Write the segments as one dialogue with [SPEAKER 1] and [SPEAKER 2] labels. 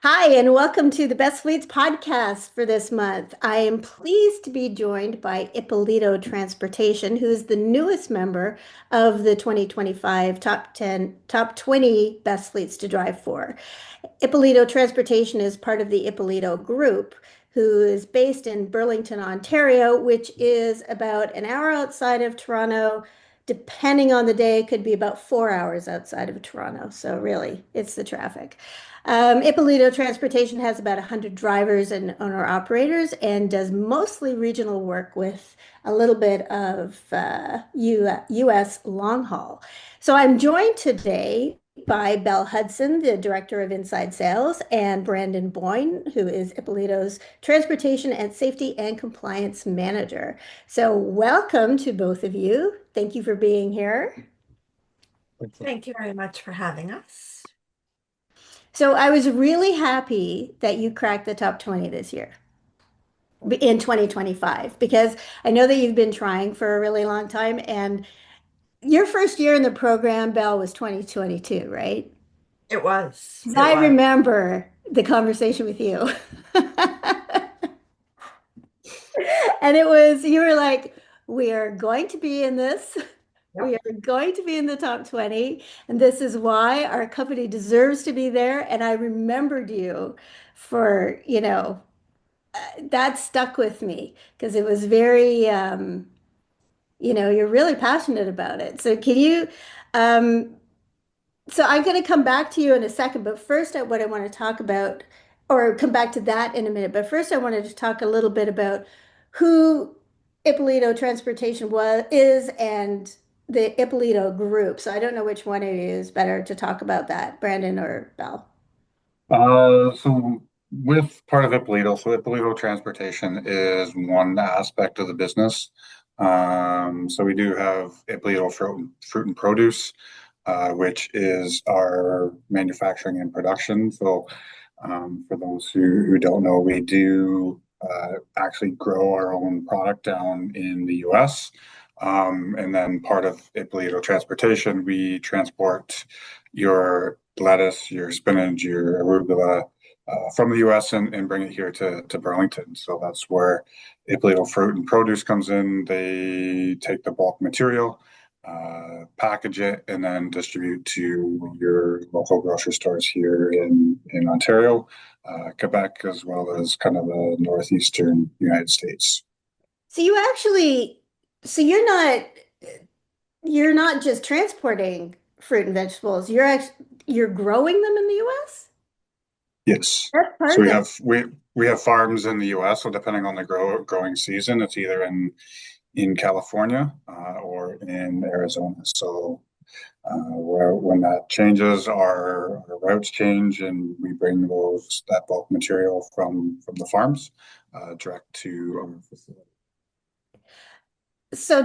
[SPEAKER 1] Hi, and welcome to the Best Fleets podcast for this month. I am pleased to be joined by Ippolito Transportation, who is the newest member of the 2025 Top 20 Best Fleets to Drive for. Ippolito Transportation is part of the Ippolito Group, who is based in Burlington, Ontario, which is about an hour outside of Toronto. Depending on the day, could be about 4 hours outside of Toronto. So really, it's the traffic. Ippolito Transportation has about 100 drivers and owner operators and does mostly regional work with a little bit of U.S. long haul. So I'm joined today by Belle Hudson, the Director of Inside Sales, and Brandon Boyne, who is Ippolito's Transportation and Safety and Compliance Manager. So welcome to both of you. Thank you for being here.
[SPEAKER 2] Thank you very much for having us.
[SPEAKER 1] So I was really happy that you cracked the top 20 this year in 2025 because I know that you've been trying for a really long time and your first year in the program, Bell, was 2022, right?
[SPEAKER 2] It was.
[SPEAKER 1] 'Cause
[SPEAKER 2] It
[SPEAKER 1] I
[SPEAKER 2] was.
[SPEAKER 1] remember the conversation with you. And it was, you were like, we are going to be in this.
[SPEAKER 2] Yep.
[SPEAKER 1] We are going to be in the top 20, and this is why our company deserves to be there. And I remembered you for, that stuck with me because it was very, you're really passionate about it. So um, so I'm going to come back to you in a second, but first, what I want to talk about, or come back to that in a minute, but first, I wanted to talk a little bit about who Ippolito Transportation is and the Ippolito Group. So I don't know which one of you is better to talk about that, Brandon or Bell.
[SPEAKER 2] So with part of Ippolito, so Ippolito Transportation is one aspect of the business. So we do have Ippolito Fruit and Produce, which is our manufacturing and production. So for those who don't know, we do actually grow our own product down in the US. And then part of Ippolito Transportation, we transport your lettuce, your spinach, your arugula from the US and bring it here to Burlington. So that's where Ippolito Fruit and Produce comes in. They take the bulk material, package it, and then distribute to your local grocery stores here in Ontario, Quebec, as well as kind of the northeastern United States.
[SPEAKER 1] So you actually, so you're not just transporting fruit and vegetables. You're growing them in the US?
[SPEAKER 2] Yes.
[SPEAKER 1] That's part
[SPEAKER 2] So
[SPEAKER 1] of
[SPEAKER 2] we
[SPEAKER 1] it.
[SPEAKER 2] have we have farms in the U.S. So depending on the growing season, it's either in California or in Arizona. So where when that changes, our routes change, and we bring that bulk material from the farms direct to our facility.
[SPEAKER 1] So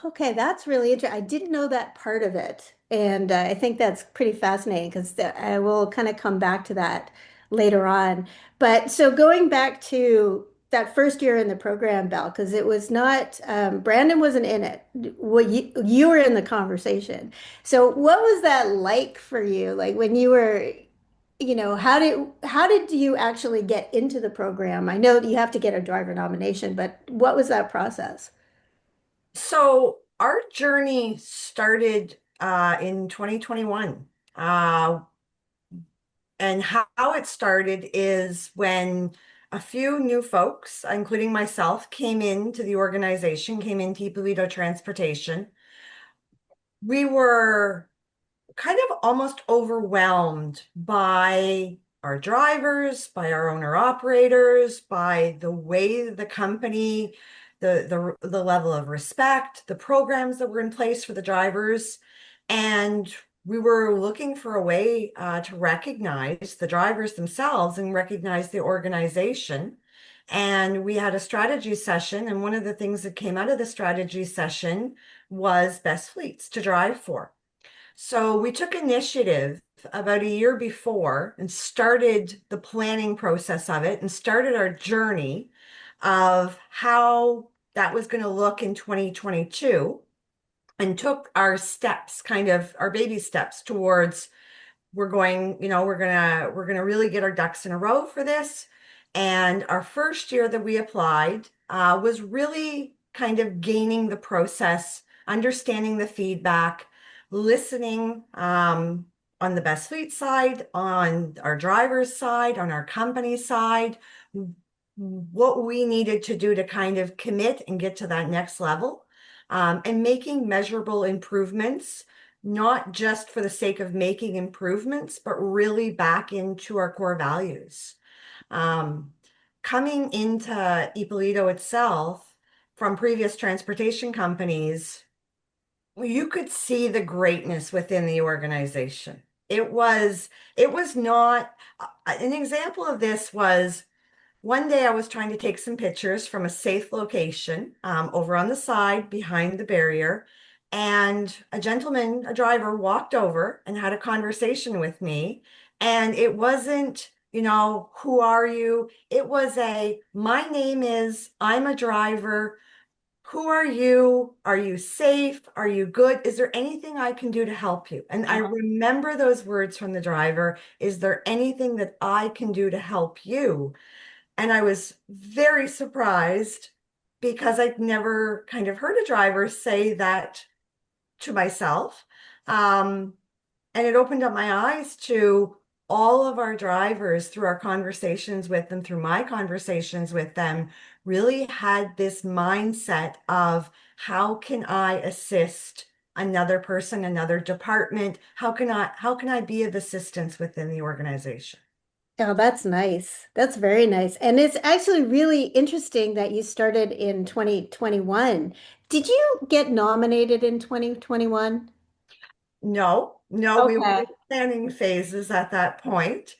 [SPEAKER 1] okay, that's really interesting. I didn't know that part of it. And I think that's pretty fascinating because I will kind of come back to that later on. But so going back to that first year in the program, Belle, because it was not, Brandon wasn't in it. Well, you were in the conversation. So what was that like for you? Like when you were, how did you actually get into the program? I know you have to get a driver nomination, but what was that process?
[SPEAKER 2] So our journey started in 2021. And how it started is when a few new folks, including myself, came into the organization, came into Ippolito Transportation. We were kind of almost overwhelmed by our drivers, by our owner operators, by the way the company, the level of respect, the programs that were in place for the drivers. And we were looking for a way to recognize the drivers themselves and recognize the organization. And we had a strategy session. And one of the things that came out of the strategy session was best fleets to drive for. So we took initiative about a year before and started the planning process of it and started our journey of how that was going to look in 2022 and took our steps, kind of our baby steps towards we're going to really get our ducks in a row for this. And our first year that we applied was really kind of gaining the process, understanding the feedback, listening on the Best Fleet side, on our driver's side, on our company side, what we needed to do to kind of commit and get to that next level, and making measurable improvements, not just for the sake of making improvements, but really back into our core values. Um, Coming into Ippolito itself from previous transportation companies, you could see the greatness within the organization. It was, it was not, an example of this was one day I was trying to take some pictures from a safe location over on the side behind the barrier. And a gentleman, a driver, walked over and had a conversation with me. And it wasn't, who are you? It was my name is, I'm a driver. Who are you? Are you safe? Are you good? Is there anything I can do to help you? And I remember those words from the driver. Is there anything that I can do to help you? And I was very surprised because I'd never kind of heard a driver say that to myself. Um, and it opened up my eyes to all of our drivers through our conversations with them, through my conversations with them, really had this mindset of how can I assist another person, another department? How can I be of assistance within the organization?
[SPEAKER 1] Oh, that's nice. That's very nice. And it's actually really interesting that you started in 2021. Did you get nominated in 2021?
[SPEAKER 2] No, no, we were
[SPEAKER 1] Okay.
[SPEAKER 2] in planning phases at that point.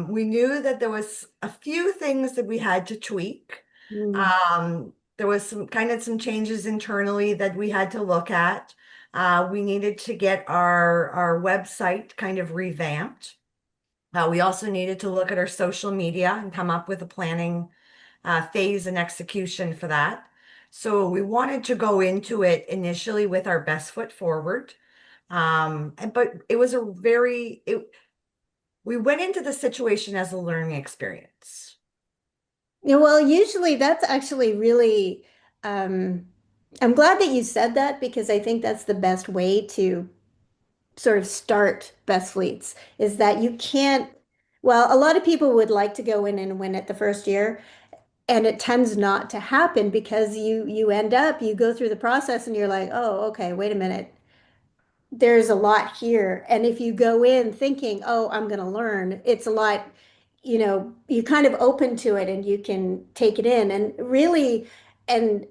[SPEAKER 2] We knew that there was a few things that we had to tweak.
[SPEAKER 1] Mm.
[SPEAKER 2] There was some changes internally that we had to look at. We needed to get our website kind of revamped. We also needed to look at our social media and come up with a planning phase and execution for that. So we wanted to go into it initially with our best foot forward. But it was we went into the situation as a learning experience.
[SPEAKER 1] Yeah, well, usually that's actually really, um, I'm glad that you said that because I think that's the best way to sort of start best fleets is that you can't, well, a lot of people would like to go in and win it the first year, and it tends not to happen because you end up, you go through the process and you're like, oh, okay, wait a minute. There's a lot here. And if you go in thinking, oh, I'm going to learn, it's a lot, you kind of open to it and you can take it in. And really, and,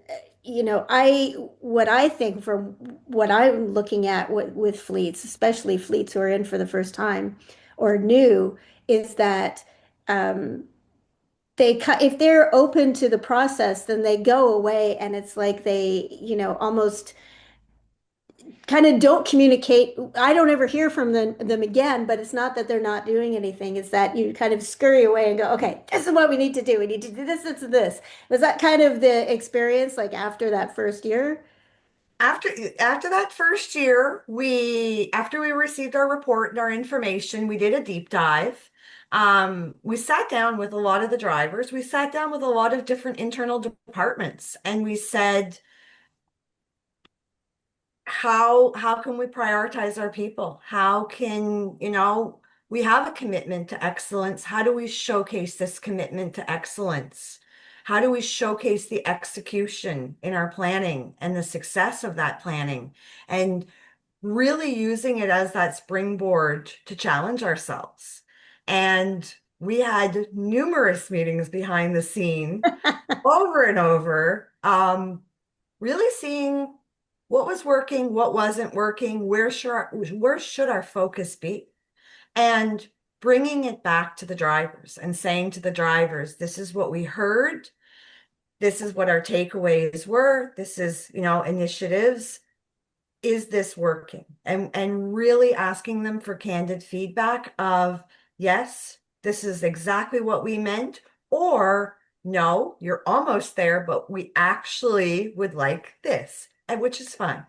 [SPEAKER 1] what I think from what I'm looking at with fleets, especially fleets who are in for the first time or new, is that um, if they're open to the process, then they go away and it's like they, almost kind of don't communicate. I don't ever hear from them again, but it's not that they're not doing anything. It's that you kind of scurry away and go, okay, this is what we need to do. We need to do this and this. Was that kind of the experience like after that first year?
[SPEAKER 2] After after that first year, after we received our report and our information, we did a deep dive. We sat down with a lot of the drivers. We sat down with a lot of different internal departments, and we said, how can we prioritize our people? How can, we have a commitment to excellence. How do we showcase this commitment to excellence? How do we showcase the execution in our planning and the success of that planning? And really using it as that springboard to challenge ourselves. And we had numerous meetings behind the scene over and over, really seeing what was working, what wasn't working, where should our focus be, and bringing it back to the drivers and saying to the drivers, this is what we heard, this is what our takeaways were, this is, initiatives. Is this working? And really asking them for candid feedback of, yes, this is exactly what we meant, or no, you're almost there, but we actually would like this, and which is fine.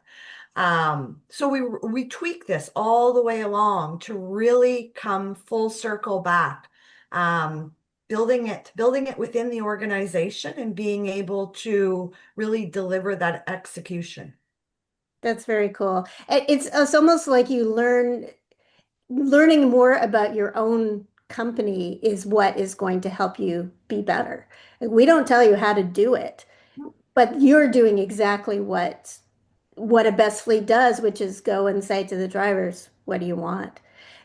[SPEAKER 2] So we tweak this all the way along to really come full circle back, um, building it within the organization and being able to really deliver that execution.
[SPEAKER 1] That's very cool. It's almost like learning more about your own company is what is going to help you be better. Like, we don't tell you how to do it, but you're doing exactly what a best fleet does, which is go and say to the drivers, what do you want?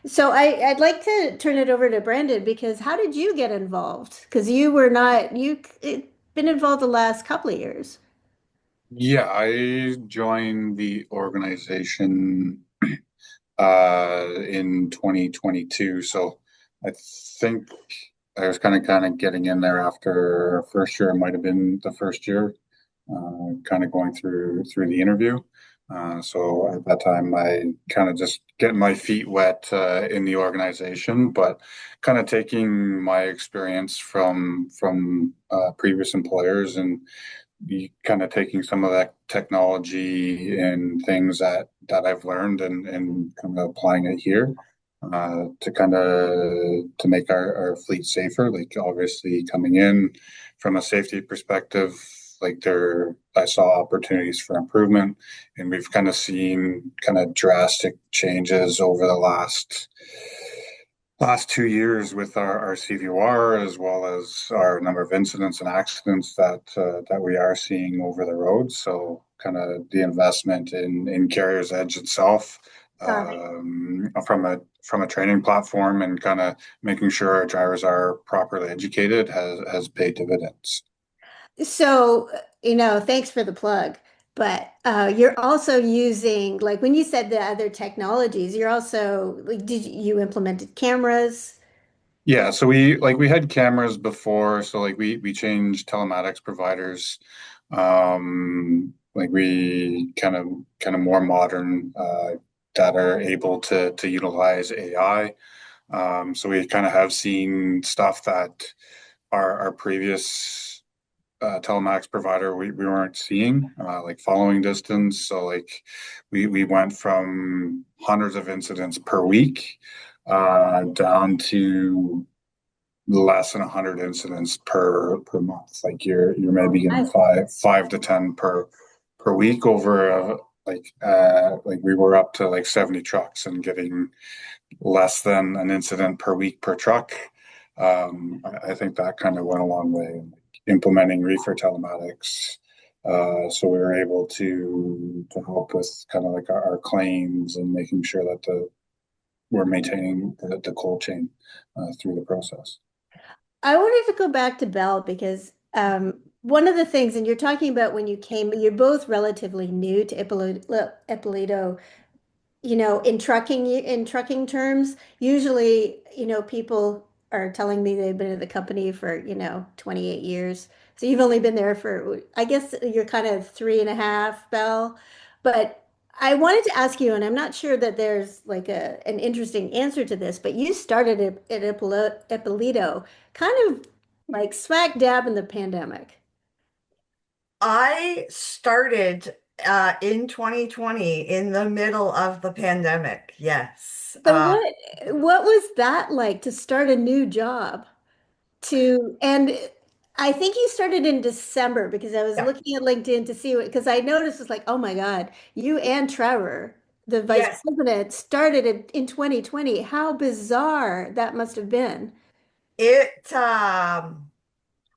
[SPEAKER 1] So I'd like to turn it over to Brandon because how did you get involved? Because you were not, been involved the last couple of years.
[SPEAKER 3] Yeah, I joined the organization in 2022. So I think I was kind of getting in there after first year. It might have been the first year, kind of going through the interview. So at that time, I kind of just getting my feet wet in the organization, but kind of taking my experience from previous employers and be kind of taking some of that technology and things that I've learned and kind of applying it here to kind of to make our fleet safer. Like obviously coming in from a safety perspective, like there I saw opportunities for improvement, and we've kind of seen kind of drastic changes over the last 2 years with our CVOR as well as our number of incidents and accidents that we are seeing over the road. So kind of the investment in Carrier's Edge itself
[SPEAKER 1] Got it.
[SPEAKER 3] from a training platform and kind of making sure our drivers are properly educated has paid dividends.
[SPEAKER 1] So, thanks for the plug. But you're also using, like when you said the other technologies, you're also, like, you implemented cameras?
[SPEAKER 3] Yeah, so we had cameras before, so like we changed telematics providers. Like we kind of more modern that are able to utilize AI. So we kind of have seen stuff that our previous telematics provider we weren't seeing, like following distance. So like we went from hundreds of incidents per week down to less than 100 incidents per month. Like you're maybe getting
[SPEAKER 1] Nice.
[SPEAKER 3] five to 10 per week over like we were up to like 70 trucks and getting less than an incident per week per truck. I think that kind of went a long way in implementing reefer telematics. So we were able to help with kind of like our claims and making sure that we're maintaining the cold chain through the process.
[SPEAKER 1] I wanted to go back to Belle because one of the things, and you're talking about when you came, you're both relatively new to Ippolito, in trucking terms. Usually, people are telling me they've been in the company for, 28 years. So you've only been there for, I guess you're kind of three and a half, Belle. But I wanted to ask you, and I'm not sure that there's like an interesting answer to this, but you started at Ippolito kind of like smack dab in the pandemic.
[SPEAKER 2] I started in 2020 in the middle of the pandemic. Yes.
[SPEAKER 1] So what was that like to start a new job? And I think you started in December because I was
[SPEAKER 2] Yeah.
[SPEAKER 1] looking at LinkedIn to see what, because I noticed it's like, oh my God, you and Trevor, the vice
[SPEAKER 2] Yes.
[SPEAKER 1] president, started in 2020. How bizarre that must have been.
[SPEAKER 2] It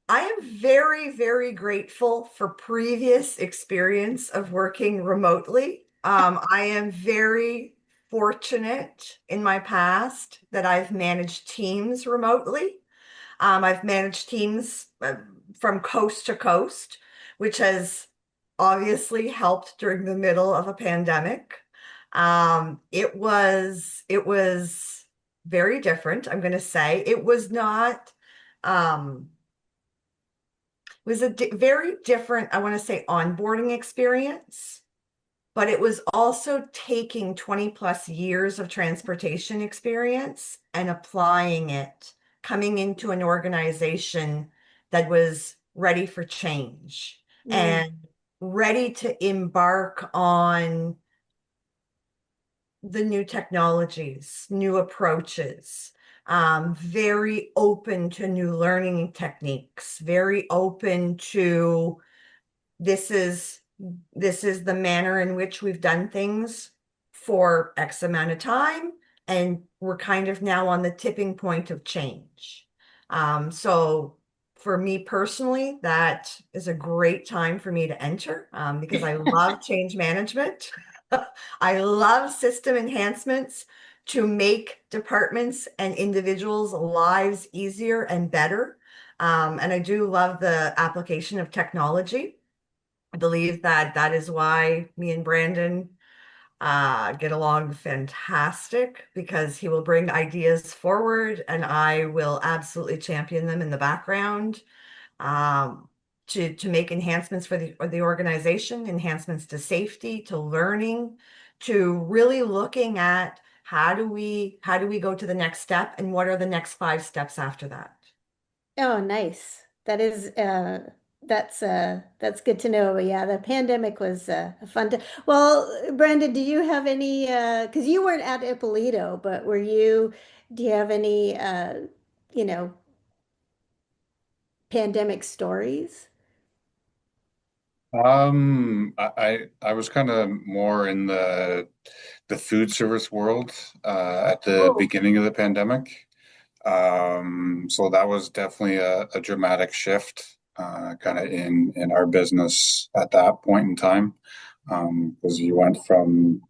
[SPEAKER 2] I am very, very grateful for previous experience of working remotely. I am very fortunate in my past that I've managed teams remotely. I've managed teams from coast to coast, which has obviously helped during the middle of a pandemic. It was very different, I'm going to say. It was not it was a very different, I want to say, onboarding experience, but it was also taking 20 plus years of transportation experience and applying it, coming into an organization that was ready for change
[SPEAKER 1] Mm,
[SPEAKER 2] and ready to embark on the new technologies, new approaches, very open to new learning techniques, very open to this is this is the manner in which we've done things for X amount of time, and we're kind of now on the tipping point of change. So for me personally, that is a great time for me to enter because I love change management. I love system enhancements to make departments and individuals' lives easier and better. And I do love the application of technology. I believe that that is why me and Brandon get along fantastic because he will bring ideas forward and I will absolutely champion them in the background um, to make enhancements for the organization, enhancements to safety, to learning, to really looking at how do we go to the next step and what are the next 5 steps after that.
[SPEAKER 1] Oh, nice. That is that's good to know. Yeah, the pandemic was a fun time. Well, Brandon, do you have any because you weren't at Ippolito, but do you have any you know, pandemic stories?
[SPEAKER 3] I was kind of more in the food service world at the
[SPEAKER 2] Oh,
[SPEAKER 3] beginning of the pandemic. So that was definitely a dramatic shift, kind of in our business at that point in time, because you went from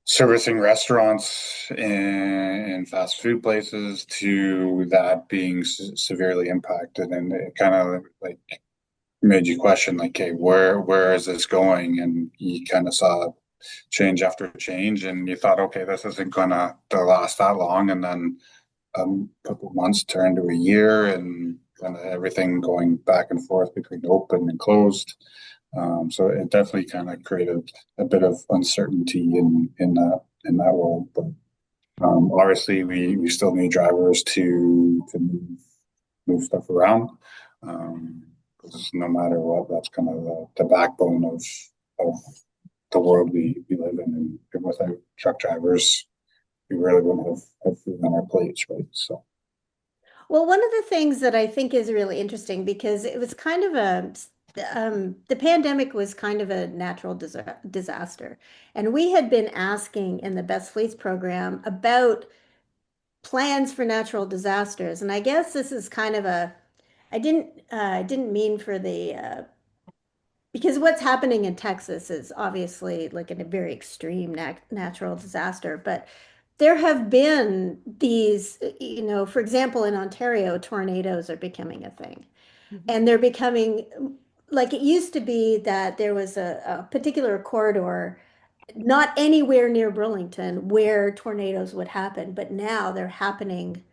[SPEAKER 3] servicing restaurants and fast food places to that being severely impacted, and it kind of like made you question, like, hey, where is this going? And you kind of saw change after change, and you thought, okay, this isn't gonna to last that long, and then a couple of months turned to a year, and kind of everything going back and forth between open and closed. So it definitely kind of created a bit of uncertainty in that world. But obviously, we still need drivers to move stuff around. Um, 'Cause no matter what, that's kind of the backbone of the world we live in. And without truck drivers, we really wouldn't have food on our plates, right? So.
[SPEAKER 1] Well, one of the things that I think is really interesting because it was kind of the pandemic was kind of a natural disaster. And we had been asking in the Best Fleets program about plans for natural disasters. And I guess this is kind of I didn't mean for the, because what's happening in Texas is obviously like a very extreme natural disaster, but there have been these, you know, for example, in Ontario, tornadoes are becoming a thing.
[SPEAKER 2] mhm.
[SPEAKER 1] And they're becoming like it used to be that there was a particular corridor, not anywhere near Burlington, where tornadoes would happen, but now they're happening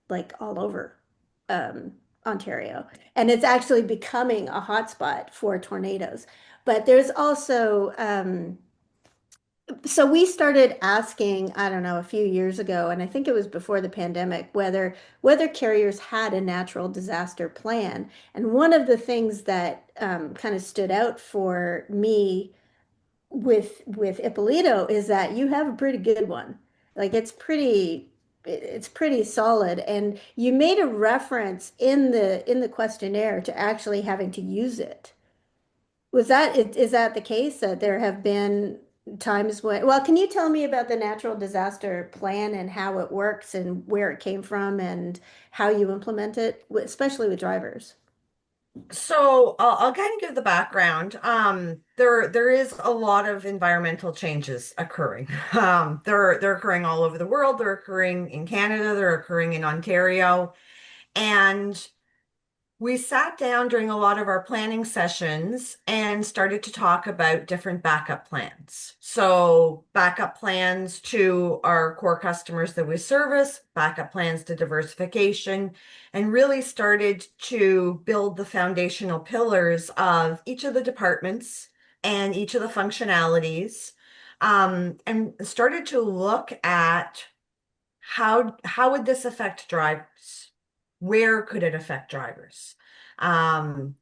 [SPEAKER 1] like all over Ontario. And it's actually becoming a hotspot for tornadoes. But there's also so we started asking, I don't know, a few years ago, and I think it was before the pandemic, whether carriers had a natural disaster plan. And one of the things that kind of stood out for me with Ippolito is that you have a pretty good one. Like it's pretty solid. And you made a reference in the questionnaire to actually having to use it. Is that the case that there have been times when, well, can you tell me about the natural disaster plan and how it works and where it came from and how you implement it, especially with drivers?
[SPEAKER 2] So I'll kind of give the background. There is a lot of environmental changes occurring. They're occurring all over the world. They're occurring in Canada. They're occurring in Ontario, and we sat down during a lot of our planning sessions and started to talk about different backup plans. So, backup plans to our core customers that we service, backup plans to diversification, and really started to build the foundational pillars of each of the departments and each of the functionalities, and started to look at how would this affect drivers? Where could it affect drivers?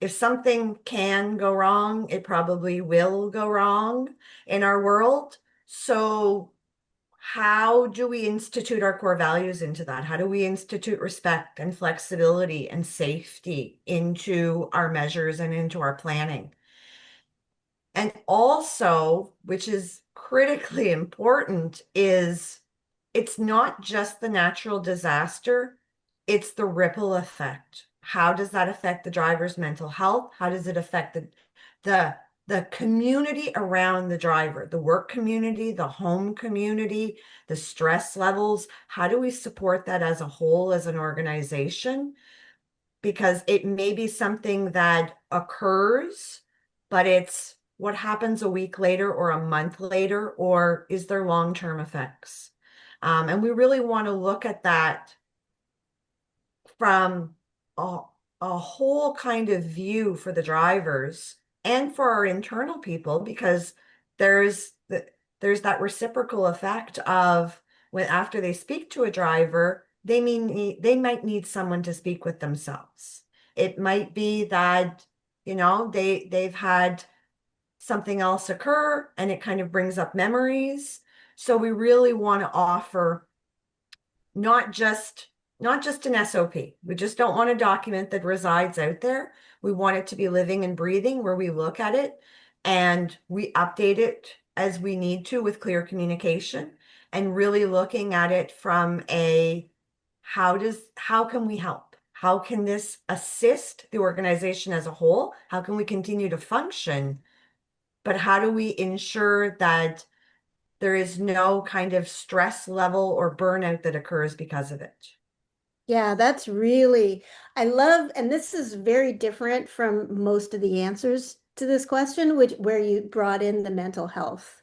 [SPEAKER 2] If something can go wrong, it probably will go wrong in our world. So how do we institute our core values into that? How do we institute respect and flexibility and safety into our measures and into our planning? And also, which is critically important, is it's not just the natural disaster, it's the ripple effect. How does that affect the driver's mental health? How does it affect the the community around the driver, the work community, the home community, the stress levels? How do we support that as a whole, as an organization? Because it may be something that occurs, but it's what happens a week later or a month later, or is there long-term effects? And we really want to look at that from a, a whole kind of view for the drivers and for our internal people, because there's there's that reciprocal effect of when after they speak to a driver, they might need someone to speak with themselves. It might be that, they've had something else occur and it kind of brings up memories. So we really want to offer not just not just an SOP. We just don't want a document that resides out there. We want it to be living and breathing where we look at it and we update it as we need to with clear communication and really looking at it from a how can we help? How can this assist the organization as a whole? How can we continue to function? But how do we ensure that there is no kind of stress level or burnout that occurs because of it?
[SPEAKER 1] Yeah, that's really, I love, and this is very different from most of the answers to this question, which where you brought in the mental health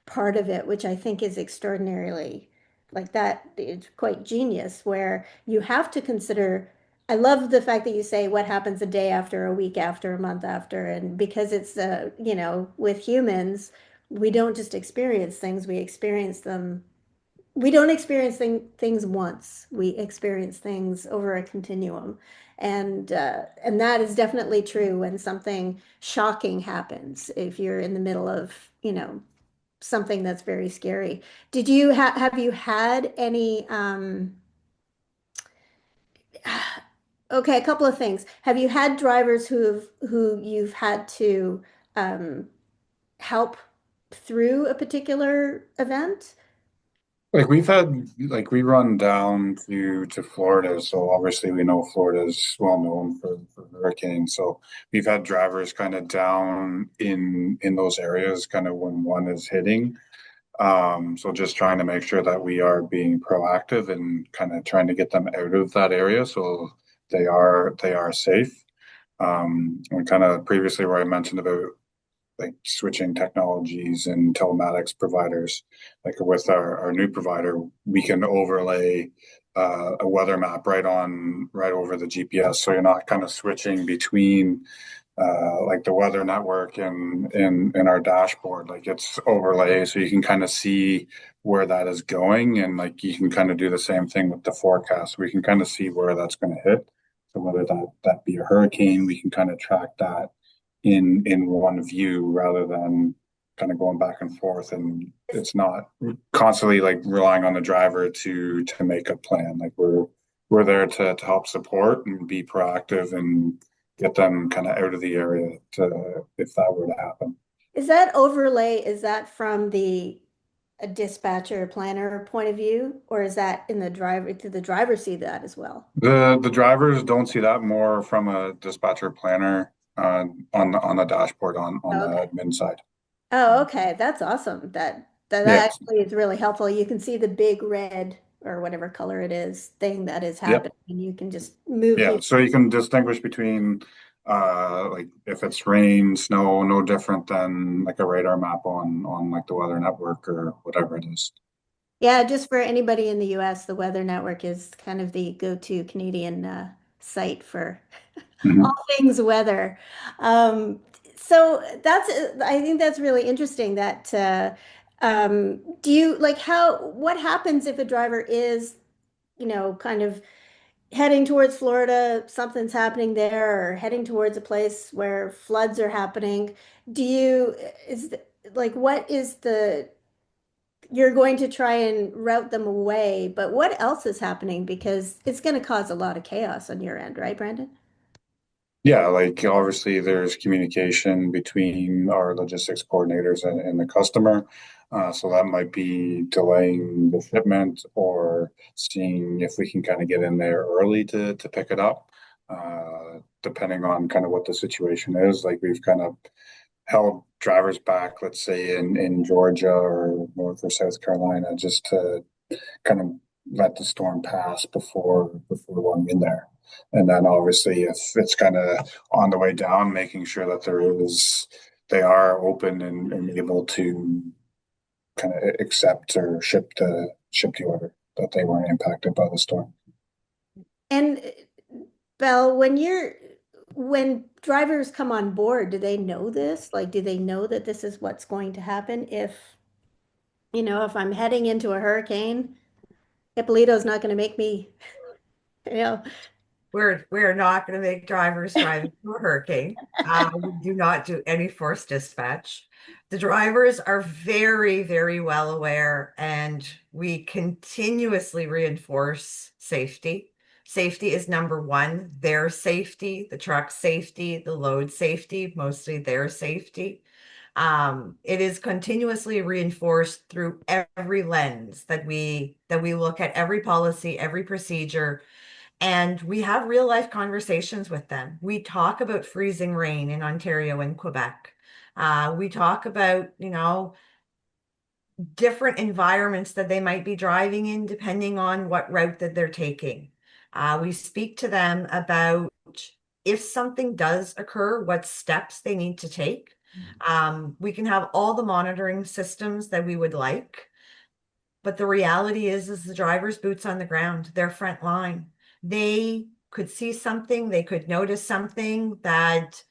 [SPEAKER 1] part of it, which I think is extraordinarily like that. It's quite genius, where you have to consider. I love the fact that you say what happens a day after, a week after, a month after, and because it's with humans, we don't just experience things, we experience them. We don't experience things once. We experience things over a continuum. And that is definitely true when something shocking happens, if you're in the middle of, something that's very scary. Did you have you had any okay, a couple of things. Have you had drivers who you've had to um help through a particular event?
[SPEAKER 3] Like we've had, like we run down to Florida, so obviously we know Florida is well known for hurricanes. So we've had drivers kind of down in those areas, kind of when one is hitting. So just trying to make sure that we are being proactive and kind of trying to get them out of that area so they are safe. And kind of previously where I mentioned about like switching technologies and telematics providers. Like with our new provider, we can overlay a weather map right over the GPS, so you're not kind of switching between like the weather network and in our dashboard. Like it's overlay, so you can kind of see where that is going, and like you can kind of do the same thing with the forecast. We can kind of see where that's going to hit. So whether that be a hurricane, we can kind of track that in one view rather than kind of going back and forth, and it's not constantly like relying on the driver to make a plan. Like we're there to help support and be proactive and get them kind of out of the area to if that were to happen.
[SPEAKER 1] Is that overlay, is that from the a dispatcher planner point of view, or is that in the driver, did the driver see that as well?
[SPEAKER 3] The drivers don't see that, more from a dispatcher planner on the dashboard on the
[SPEAKER 1] Okay.
[SPEAKER 3] admin side.
[SPEAKER 1] Oh, okay. That's awesome. That
[SPEAKER 3] Yeah.
[SPEAKER 1] actually is really helpful. You can see the big red or whatever color it is thing that is
[SPEAKER 3] Yep.
[SPEAKER 1] happening, and you can just move
[SPEAKER 3] Yeah,
[SPEAKER 1] the.
[SPEAKER 3] so you can distinguish between like if it's rain, snow, no different than like a radar map on like the weather network or whatever it is.
[SPEAKER 1] Yeah, just for anybody in the US, the Weather Network is kind of the go-to Canadian site for all
[SPEAKER 3] Mhm.
[SPEAKER 1] things weather. Um, so I think that's really interesting that do you like what happens if a driver is, kind of heading towards Florida, something's happening there, or heading towards a place where floods are happening? Do you, is, like, what is the you're going to try and route them away, but what else is happening? Because it's going to cause a lot of chaos on your end, right, Brandon?
[SPEAKER 3] Yeah, like obviously there's communication between our logistics coordinators and the customer. So that might be delaying the shipment or seeing if we can kind of get in there early to pick it up. Depending on kind of what the situation is. Like we've kind of held drivers back, let's say in Georgia or North or South Carolina, just to kind of let the storm pass before going in there. And then obviously if it's kind of on the way down, making sure that they are open and able to kind of accept or ship the order that they weren't impacted by the storm.
[SPEAKER 1] And Belle, when drivers come on board, do they know this? Like, do they know that this is what's going to happen if I'm heading into a hurricane, Ippolito's not going to make me, you know,
[SPEAKER 2] We're not going to make drivers drive through a hurricane. We do not do any forced dispatch. The drivers are very, very well aware, and we continuously reinforce safety. Safety is number one, their safety, the truck safety, the load safety, mostly their safety. It is continuously reinforced through every lens that we look at every policy, every procedure, and we have real life conversations with them. We talk about freezing rain in Ontario and Quebec. We talk about, different environments that they might be driving in depending on what route that they're taking. We speak to them about if something does occur, what steps they need to take. We can have all the monitoring systems that we would like. But the reality is the driver's boots on the ground, their front line. They could see something, they could notice something that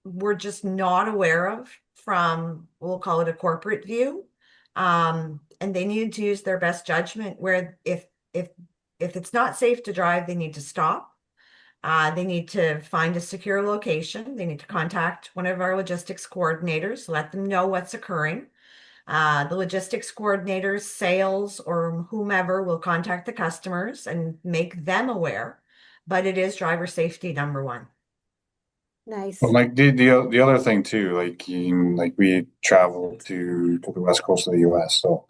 [SPEAKER 2] we're just not aware of from, we'll call it a corporate view. And they needed to use their best judgment where if it's not safe to drive, they need to stop. They need to find a secure location. They need to contact one of our logistics coordinators, let them know what's occurring. The logistics coordinators, sales, or whomever will contact the customers and make them aware. But it is driver safety number one.
[SPEAKER 3] Well,
[SPEAKER 1] nice.
[SPEAKER 3] like the other thing too, like we travel to the west coast of the U.S., so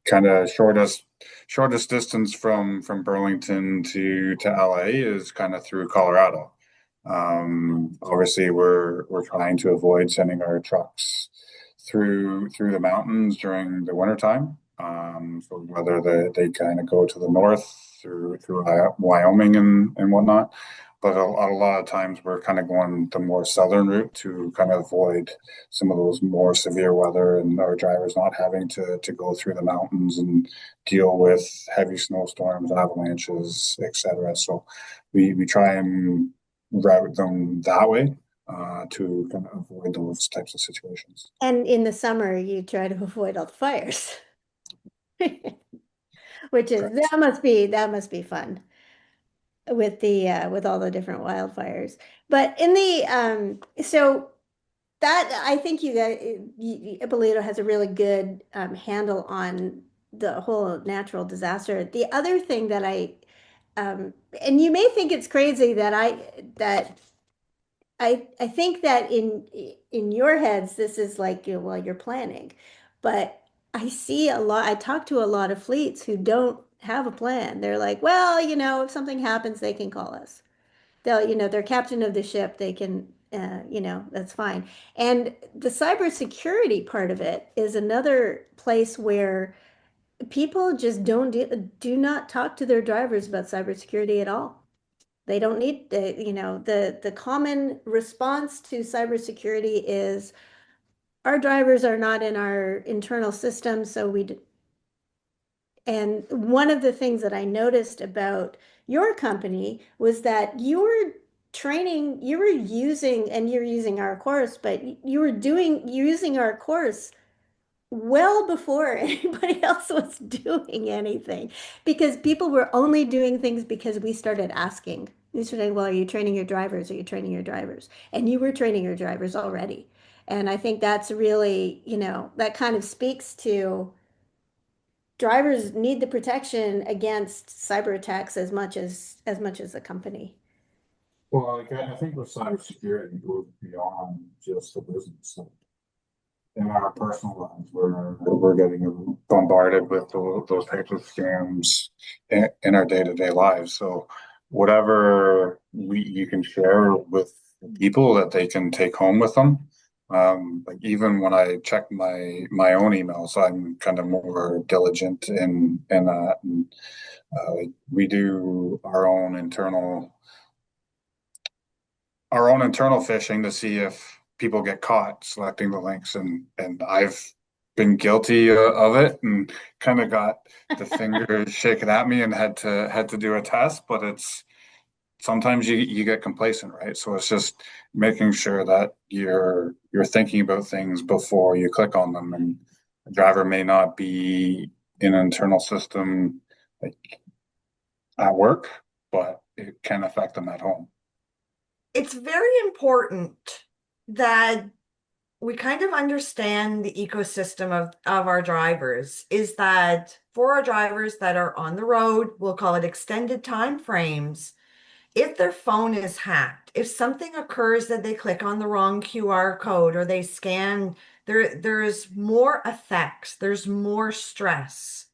[SPEAKER 3] kind of shortest distance from Burlington to LA is kind of through Colorado. Obviously, we're trying to avoid sending our trucks through the mountains during the wintertime. So whether they kind of go to the north through Wyoming and whatnot. But a lot of times we're kind of going the more southern route to kind of avoid some of those more severe weather and our drivers not having to go through the mountains and deal with heavy snowstorms, avalanches, etc. So we try and route them that way to kind of avoid those types of situations.
[SPEAKER 1] And in the summer, you try to avoid all the fires, which is
[SPEAKER 3] Correct.
[SPEAKER 1] that must be fun with the with all the different wildfires. But in the so that I think Ippolito has a really good handle on the whole natural disaster. The other thing that and you may think it's crazy that I think that in your heads this is like well you're planning, but I talk to a lot of fleets who don't have a plan. They're like, well, if something happens, they can call us. They're captain of the ship. They can, that's fine. And the cybersecurity part of it is another place where people just do not talk to their drivers about cybersecurity at all. They don't need the common response to cybersecurity is our drivers are not in our internal system, so and one of the things that I noticed about your company was that you're using our course, but you're using our course well before anybody else was doing anything because people were only doing things because we started asking. We started, well, are you training your drivers? Are you training your drivers? And you were training your drivers already. And I think that's really, that kind of speaks to drivers need the protection against cyber attacks as much as the company.
[SPEAKER 3] Well, I think with cybersecurity, it goes beyond just the business. In our personal lives, we're getting bombarded with those types of scams in our day-to-day lives. So whatever you can share with people that they can take home with them. Like even when I check my own emails, I'm kind of more diligent in that. And like we do our own internal phishing to see if people get caught selecting the links, and I've been guilty of it and kind of got the fingers shaken at me and had to do a test, but it's sometimes you get complacent, right? So it's just making sure that you're thinking about things before you click on them, and the driver may not be in an internal system like at work, but it can affect them at home.
[SPEAKER 2] It's very important that we kind of understand the ecosystem of our drivers. Is that for our drivers that are on the road, we'll call it extended time frames. If their phone is hacked, if something occurs that they click on the wrong QR code or they scan, there's more effects, there's more stress.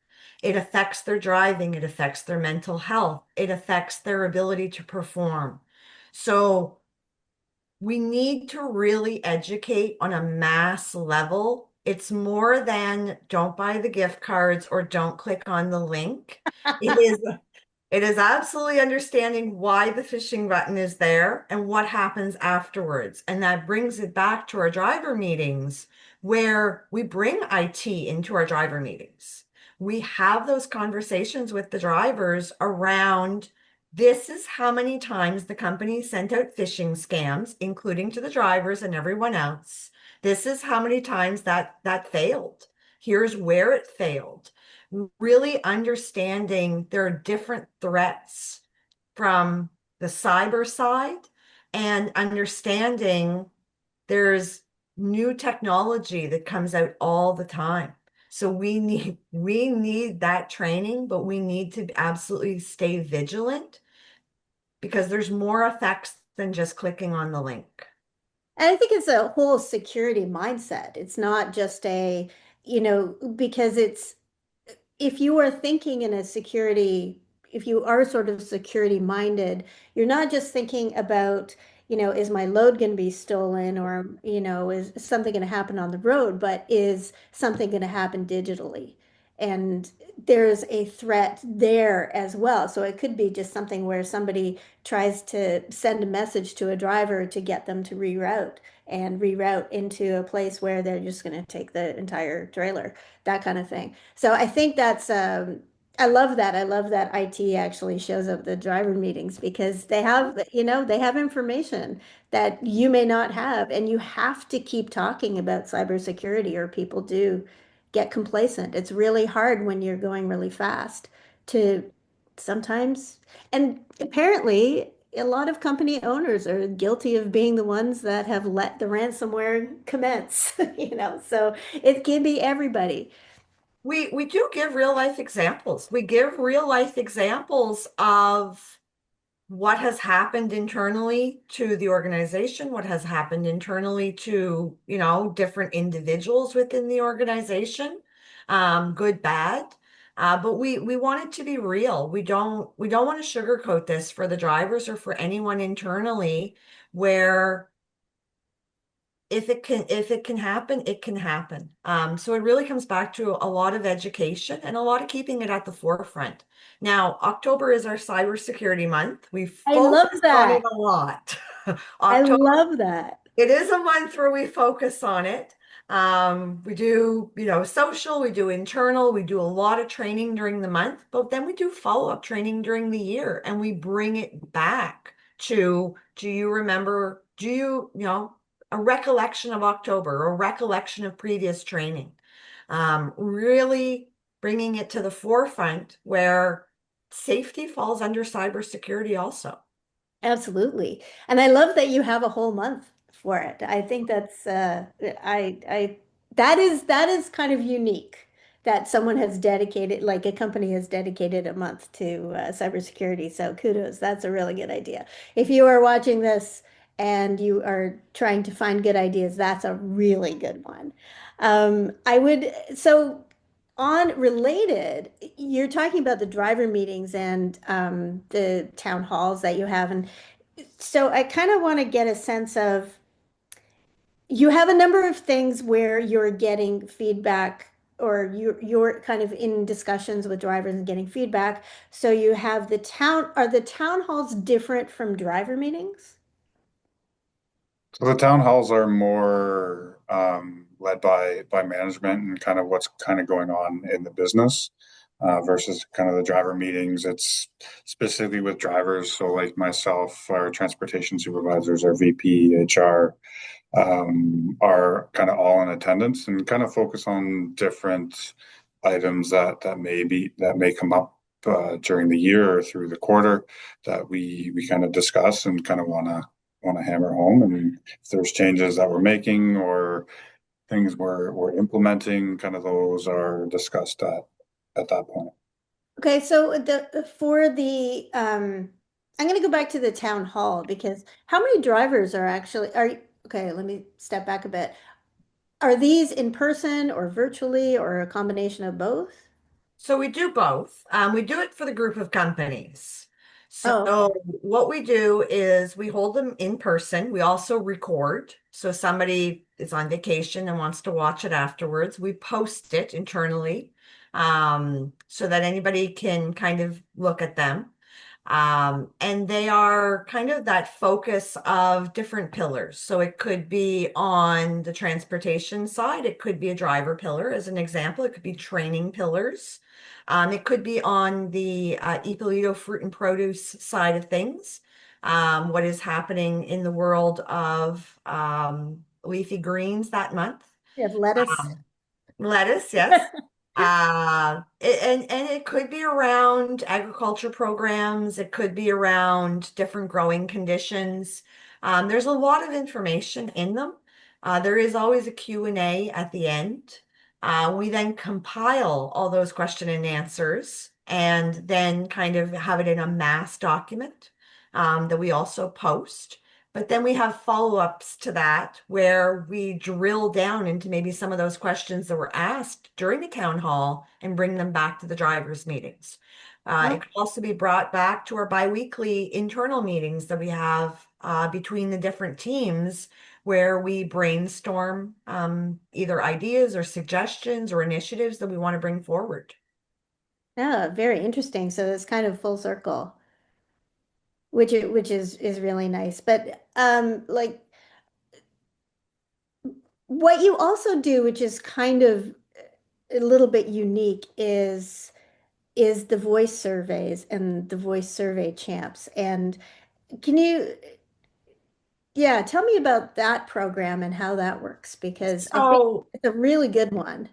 [SPEAKER 2] It affects their driving, it affects their mental health, it affects their ability to perform. So we need to really educate on a mass level. It's more than don't buy the gift cards or don't click on the link. It is it is absolutely understanding why the phishing button is there and what happens afterwards. And that brings it back to our driver meetings where we bring IT into our driver meetings. We have those conversations with the drivers around this is how many times the company sent out phishing scams, including to the drivers and everyone else. This is how many times that failed. Here's where it failed. Really understanding there are different threats from the cyber side and understanding there's new technology that comes out all the time. So we need that training, but we need to absolutely stay vigilant because there's more effects than just clicking on the link.
[SPEAKER 1] And I think it's a whole security mindset. It's not just because if you are thinking in a security, if you are sort of security minded, you're not just thinking about, is my load going to be stolen or, is something going to happen on the road, but is something going to happen digitally? And there's a threat there as well. So it could be just something where somebody tries to send a message to a driver to get them to reroute into a place where they're just going to take the entire trailer, that kind of thing. So I think I love that. I love that IT actually shows up at the driver meetings because they have information that you may not have, and you have to keep talking about cybersecurity or people do get complacent. It's really hard when you're going really fast to sometimes, and apparently a lot of company owners are guilty of being the ones that have let the ransomware commence, so it can be everybody.
[SPEAKER 2] We do give real life examples. We give real life examples of what has happened internally to the organization, what has happened internally to, different individuals within the organization, good, bad. But we want it to be real. We don't want to sugarcoat this for the drivers or for anyone internally where if it can happen, it can happen. So it really comes back to a lot of education and a lot of keeping it at the forefront. Now, October is our cybersecurity month. We
[SPEAKER 1] I love
[SPEAKER 2] focus on it
[SPEAKER 1] that.
[SPEAKER 2] a lot.
[SPEAKER 1] I
[SPEAKER 2] October,
[SPEAKER 1] love that.
[SPEAKER 2] it is a month where we focus on it. We do, social, we do internal, we do a lot of training during the month, but then we do follow-up training during the year and we bring it back to, do you remember, a recollection of October, a recollection of previous training. Really bringing it to the forefront where safety falls under cybersecurity also.
[SPEAKER 1] Absolutely. And I love that you have a whole month for it. I think that's I that is kind of unique that someone has dedicated, like a company has dedicated a month to cybersecurity. So kudos, that's a really good idea. If you are watching this and you are trying to find good ideas, that's a really good one. I would so on related, you're talking about the driver meetings and the town halls that you have, and so I kind of want to get a sense of you have a number of things where you're getting feedback or you're kind of in discussions with drivers and getting feedback. So you have are the town halls different from driver meetings?
[SPEAKER 3] So the town halls are more led by management and kind of what's kind of going on in the business versus kind of the driver meetings. It's specifically with drivers. So like myself, our transportation supervisors, our VP, HR, are kind of all in attendance and kind of focus on different items that may come up during the year or through the quarter that we kind of discuss and kind of want to hammer home. And if there's changes that we're making or things we're implementing, kind of those are discussed at that point.
[SPEAKER 1] Okay, so the for the I'm going to go back to the town hall because how many drivers are actually are okay, let me step back a bit. Are these in person or virtually or a combination of both?
[SPEAKER 2] So we do both. We do it for the group of companies.
[SPEAKER 1] Oh,
[SPEAKER 2] So what we do is we hold them in person. We also record. So somebody is on vacation and wants to watch it afterwards. We post it internally, so that anybody can kind of look at them. And they are kind of that focus of different pillars. So it could be on the transportation side, it could be a driver pillar, as an example, it could be training pillars. It could be on the Ippolito fruit and produce side of things. What is happening in the world of leafy greens that month?
[SPEAKER 1] you have lettuce.
[SPEAKER 2] Lettuce, yes. And it could be around agriculture programs. It could be around different growing conditions. There's a lot of information in them. There is always a Q&A at the end. We then compile all those question and answers and then kind of have it in a mass document that we also post. But then we have follow-ups to that where we drill down into maybe some of those questions that were asked during the town hall and bring them back to the drivers' meetings. It could also be brought back to our biweekly internal meetings that we have between the different teams where we brainstorm either ideas or suggestions or initiatives that we want to bring forward.
[SPEAKER 1] Yeah, very interesting. So it's kind of full circle, which is really nice. But like what you also do, which is kind of a little bit unique, is the voice surveys and the voice survey champs. And can you, yeah, tell me about that program and how that works because I think
[SPEAKER 2] So
[SPEAKER 1] it's a really good one.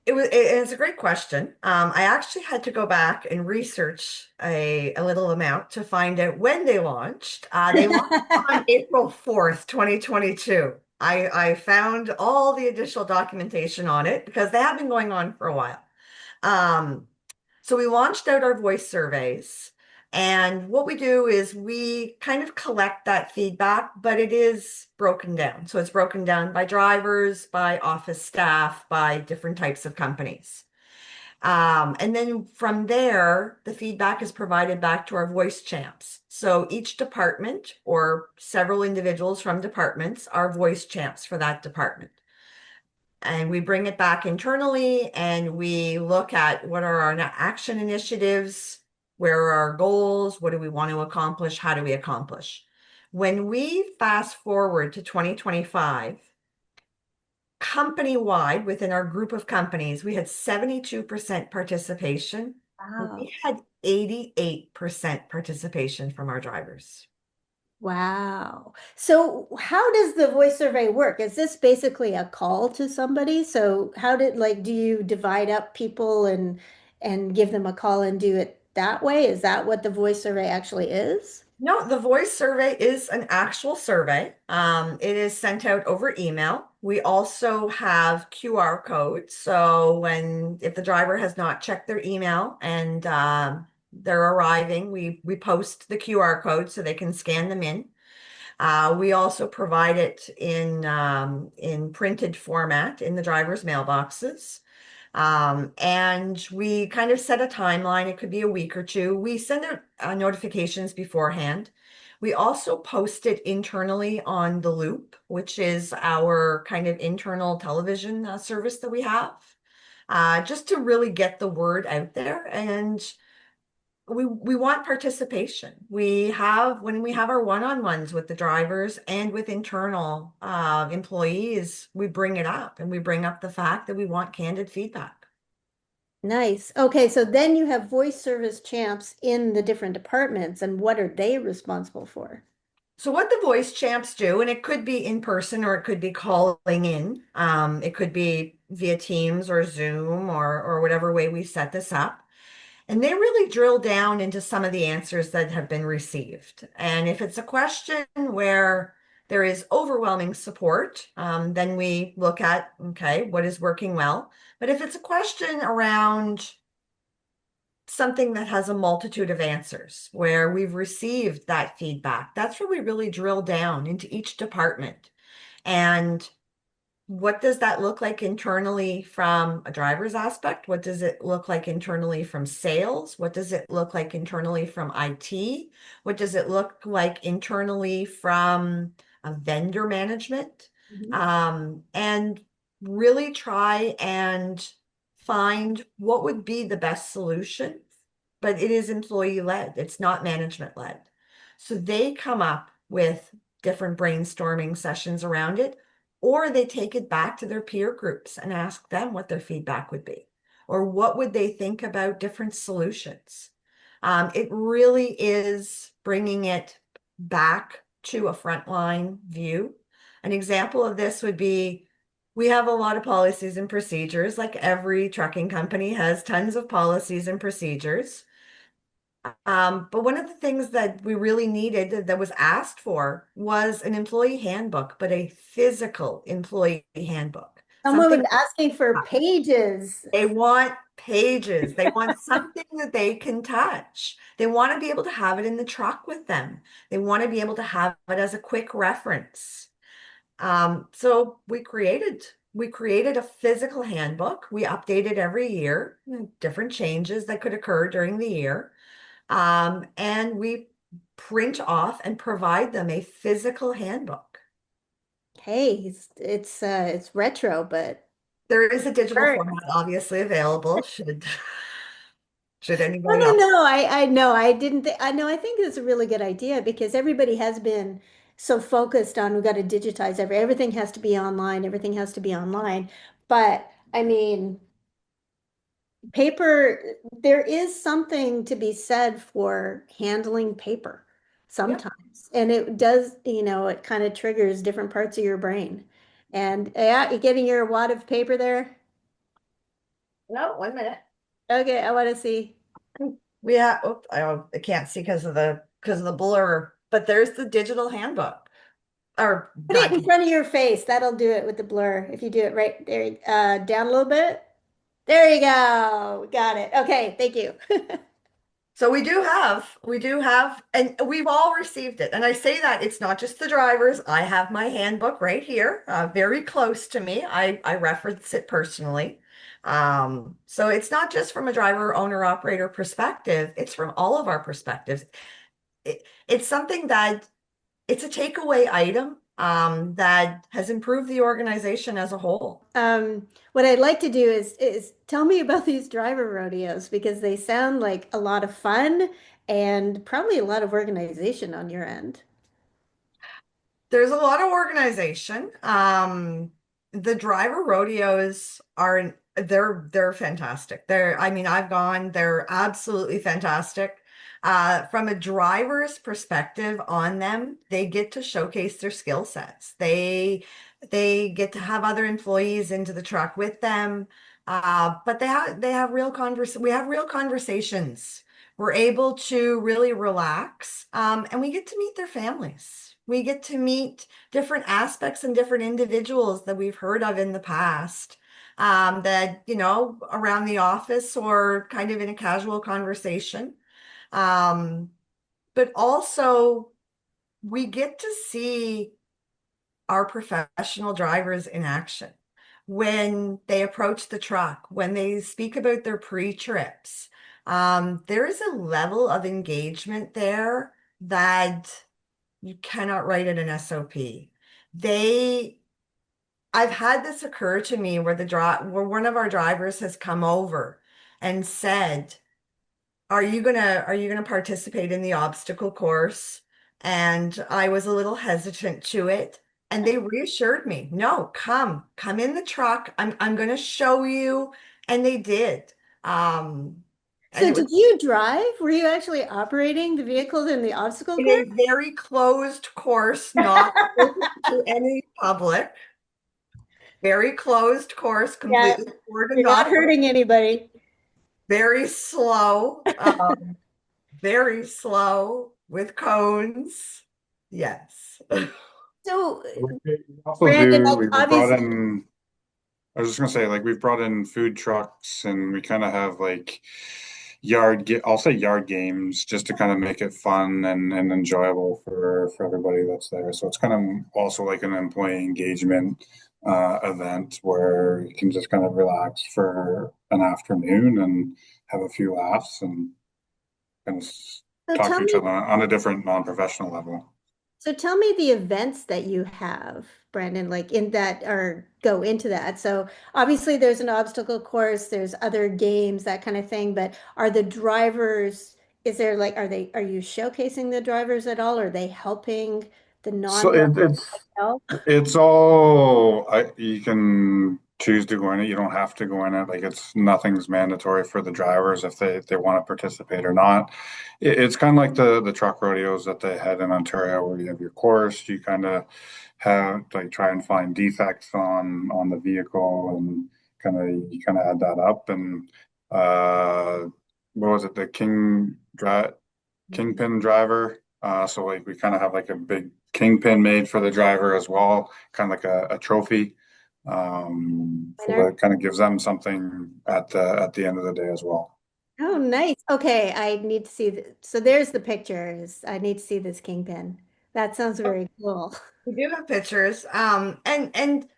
[SPEAKER 2] it's a great question. I actually had to go back and research a little amount to find out when they launched. They launched on April 4th, 2022. I found all the additional documentation on it because they have been going on for a while. Um, so we launched out our voice surveys. And what we do is we kind of collect that feedback, but it is broken down. So it's broken down by drivers, by office staff, by different types of companies. And then from there, the feedback is provided back to our voice champs. So each department or several individuals from departments are voice champs for that department. And we bring it back internally and we look at what are our action initiatives, where are our goals, what do we want to accomplish, how do we accomplish. When we fast forward to 2025, company-wide within our group of companies, we had 72% participation.
[SPEAKER 1] Wow.
[SPEAKER 2] We had 88% participation from our drivers.
[SPEAKER 1] Wow. So how does the voice survey work? Is this basically a call to somebody? So how did like do you divide up people and give them a call and do it that way? Is that what the voice survey actually is?
[SPEAKER 2] No, the voice survey is an actual survey. It is sent out over email. We also have QR codes. So if the driver has not checked their email and they're arriving, we post the QR code so they can scan them in. We also provide it in printed format in the driver's mailboxes. And we kind of set a timeline. It could be a week or two. We send out notifications beforehand. We also post it internally on The Loop, which is our kind of internal television service that we have, just to really get the word out there. And we want participation. When we have our one-on-ones with the drivers and with internal employees, we bring it up and we bring up the fact that we want candid feedback.
[SPEAKER 1] Nice. Okay, so then you have voice service champs in the different departments, and what are they responsible for?
[SPEAKER 2] So what the voice champs do, and it could be in person or it could be calling in, it could be via Teams or Zoom or whatever way we set this up. And they really drill down into some of the answers that have been received. And if it's a question where there is overwhelming support, then we look at, okay, what is working well? But if it's a question around something that has a multitude of answers where we've received that feedback, that's where we really drill down into each department. And what does that look like internally from a driver's aspect? What does it look like internally from sales? What does it look like internally from IT? What does it look like internally from vendor management?
[SPEAKER 1] Mhm.
[SPEAKER 2] And really try and find what would be the best solution, but it is employee led, it's not management led. So they come up with different brainstorming sessions around it, or they take it back to their peer groups and ask them what their feedback would be, or what would they think about different solutions. It really is bringing it back to a frontline view. An example of this would be we have a lot of policies and procedures, like every trucking company has tons of policies and procedures. But one of the things that we really needed that was asked for was an employee handbook, but a physical employee handbook.
[SPEAKER 1] Someone was
[SPEAKER 2] Something
[SPEAKER 1] asking for pages.
[SPEAKER 2] they want pages. They want something that they can touch. They want to be able to have it in the truck with them. They want to be able to have it as a quick reference. So we created a physical handbook. We update it every year, different changes that could occur during the year. And we print off and provide them a physical handbook.
[SPEAKER 1] Hey, it's retro, but
[SPEAKER 2] There is a digital
[SPEAKER 1] Sure.
[SPEAKER 2] format obviously available should
[SPEAKER 1] No,
[SPEAKER 2] anybody
[SPEAKER 1] no,
[SPEAKER 2] else.
[SPEAKER 1] no. I know. I didn't think. I know. I think it's a really good idea because everybody has been so focused on we've got to digitize everything has to be online. Everything has to be online. But I mean, paper. There is something to be said for handling paper
[SPEAKER 2] Yep.
[SPEAKER 1] sometimes, and it does. It kind of triggers different parts of your brain. And yeah, you getting your wad of paper there?
[SPEAKER 2] No, 1 minute.
[SPEAKER 1] Okay, I want to see.
[SPEAKER 2] We have, I can't see because of the blur, but there's the digital handbook. Or
[SPEAKER 1] Put it
[SPEAKER 2] not.
[SPEAKER 1] in front of your face. That'll do it with the blur. If you do it right there, down a little bit. There you go. Got it. Okay, thank you.
[SPEAKER 2] So we do have, and we've all received it. And I say that it's not just the drivers. I have my handbook right here, very close to me. I reference it personally. So it's not just from a driver, owner, operator perspective. It's from all of our perspectives. It's something that it's a takeaway item, that has improved the organization as a whole.
[SPEAKER 1] What I'd like to do is tell me about these driver rodeos because they sound like a lot of fun and probably a lot of organization on your end.
[SPEAKER 2] There's a lot of organization. The driver rodeos are they're fantastic. I mean, I've gone, they're absolutely fantastic. From a driver's perspective on them, they get to showcase their skill sets. They get to have other employees into the truck with them. But they have we have real conversations. We're able to really relax, and we get to meet their families. We get to meet different aspects and different individuals that we've heard of in the past, that, around the office or kind of in a casual conversation. Um, but also we get to see our professional drivers in action when they approach the truck, when they speak about their pre-trips. There is a level of engagement there that you cannot write in an SOP. They, I've had this occur to me where where one of our drivers has come over and said, are you gonna participate in the obstacle course? And I was a little hesitant to it. And they reassured me, no, come in the truck. I'm gonna show you. And they did. Um, and
[SPEAKER 1] So
[SPEAKER 2] it was
[SPEAKER 1] did you drive? Were you actually operating the vehicles in the obstacle
[SPEAKER 2] in
[SPEAKER 1] course?
[SPEAKER 2] a very closed course, not open to any public, very closed course,
[SPEAKER 1] Yeah,
[SPEAKER 2] completely cordoned
[SPEAKER 1] you're not
[SPEAKER 2] off,
[SPEAKER 1] hurting anybody.
[SPEAKER 2] very slow. Very slow with cones. Yes.
[SPEAKER 1] So,
[SPEAKER 3] We also
[SPEAKER 1] Brandon,
[SPEAKER 3] do,
[SPEAKER 1] like
[SPEAKER 3] we brought
[SPEAKER 1] obviously,
[SPEAKER 3] in, I was just gonna say, like we've brought in food trucks and we kind of have like I'll say yard games just to kind of make it fun and enjoyable for everybody that's there. So it's kind of also like an employee engagement event where you can just kind of relax for an afternoon and have a few laughs and kind of
[SPEAKER 1] so
[SPEAKER 3] talk
[SPEAKER 1] tell
[SPEAKER 3] to each
[SPEAKER 1] me,
[SPEAKER 3] other on a different non-professional level.
[SPEAKER 1] so tell me the events that you have, Brandon, like in that or go into that. So obviously there's an obstacle course, there's other games, that kind of thing, but are the drivers, is there like, are you showcasing the drivers at all? Are they helping the
[SPEAKER 3] So
[SPEAKER 1] non-drivers help?
[SPEAKER 3] it's all you can choose to go in it. You don't have to go in it. Like nothing's mandatory for the drivers if they want to participate or not. It's kind of like the truck rodeos that they had in Ontario, where you have your course. You kind of have like try and find defects on the vehicle and you kind of add that up. And uh, what was it? The kingpin driver. So like we kind of have like a big kingpin made for the driver as well, kind of like a trophy. So
[SPEAKER 1] Winner?
[SPEAKER 3] that kind of gives them something at the end of the day as well.
[SPEAKER 1] Oh, nice. Okay, I need to see so there's the pictures. I need to see this kingpin. That sounds very cool.
[SPEAKER 2] We do have pictures. And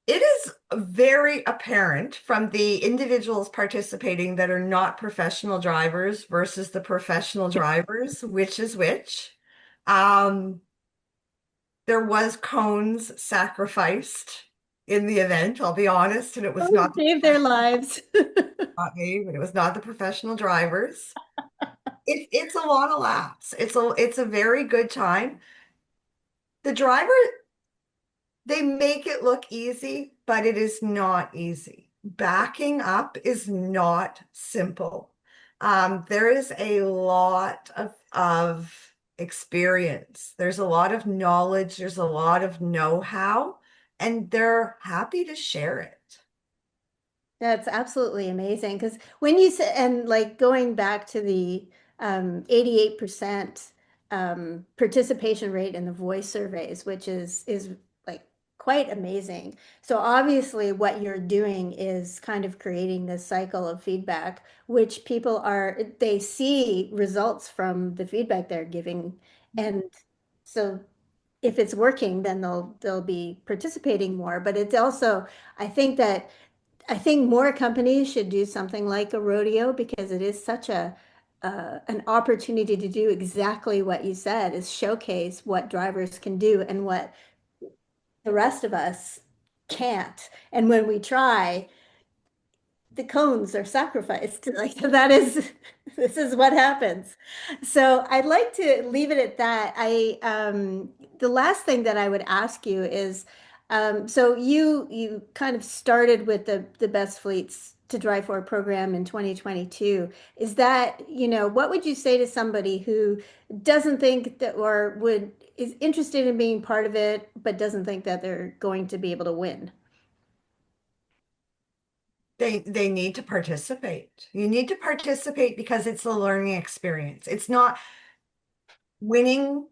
[SPEAKER 2] it is very apparent from the individuals participating that are not professional drivers versus the professional drivers, which is which. Um, there was cones sacrificed in the event, I'll be honest, and it was
[SPEAKER 1] Oh,
[SPEAKER 2] not
[SPEAKER 1] save their lives.
[SPEAKER 2] not me, but it was not the professional drivers. It's a lot of laps. It's a very good time. The driver, they make it look easy, but it is not easy. Backing up is not simple. There is a lot of experience. There's a lot of knowledge. There's a lot of know-how, and they're happy to share it.
[SPEAKER 1] That's absolutely amazing because when you say, and like going back to the 88% participation rate in the voice surveys, which is like quite amazing. So obviously what you're doing is kind of creating this cycle of feedback, which people are, they see results from the feedback they're giving. And so if it's working, then they'll be participating more. But it's also, I think that I think more companies should do something like a rodeo because it is such a an opportunity to do exactly what you said, is showcase what drivers can do and what the rest of us can't. And when we try, the cones are sacrificed. Like that is this is what happens. So I'd like to leave it at that. The last thing that I would ask you is so you kind of started with the best fleets to drive for program in 2022. Is that, what would you say to somebody who doesn't think that or would is interested in being part of it but doesn't think that they're going to be able to win?
[SPEAKER 2] They need to participate. You need to participate because it's a learning experience. It's not winning.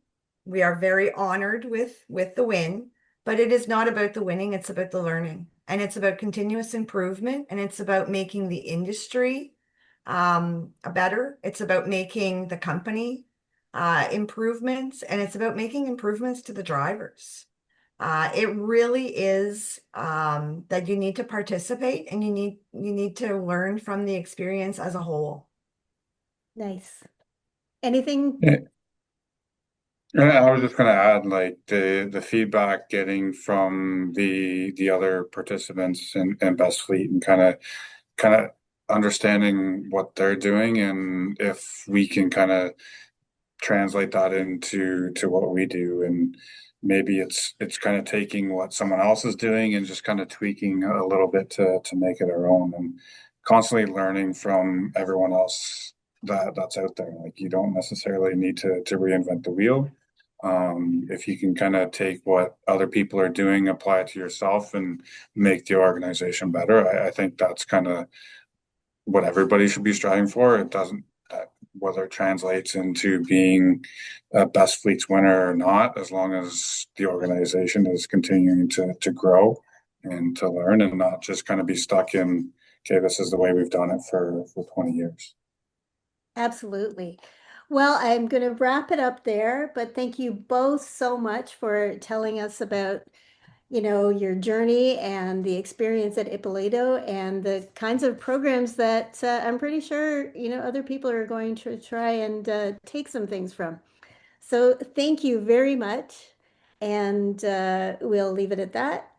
[SPEAKER 2] We are very honored with the win, but it is not about the winning, it's about the learning. And it's about continuous improvement, and it's about making the industry better. It's about making the company improvements, and it's about making improvements to the drivers. It really is that you need to participate, and you need to learn from the experience as a whole.
[SPEAKER 1] Nice. Anything?
[SPEAKER 3] Yeah, I was just going to add, like the feedback getting from the other participants in Best Fleet, and kind of understanding what they're doing, and if we can kind of translate that into what we do, and maybe it's kind of taking what someone else is doing and just kind of tweaking a little bit to make it our own, and constantly learning from everyone else that's out there. Like, you don't necessarily need to reinvent the wheel. If you can kind of take what other people are doing, apply it to yourself, and make the organization better, I think that's kind of what everybody should be striving for. It doesn't, whether it translates into being a Best Fleets winner or not, as long as the organization is continuing to grow and to learn, and not just kind of be stuck in, okay, this is the way we've done it for 20 years.
[SPEAKER 1] Absolutely. Well, I'm going to wrap it up there, but thank you both so much for telling us about, your journey and the experience at Ippolito and the kinds of programs that I'm pretty sure, other people are going to try and take some things from. So thank you very much. And we'll leave it at that.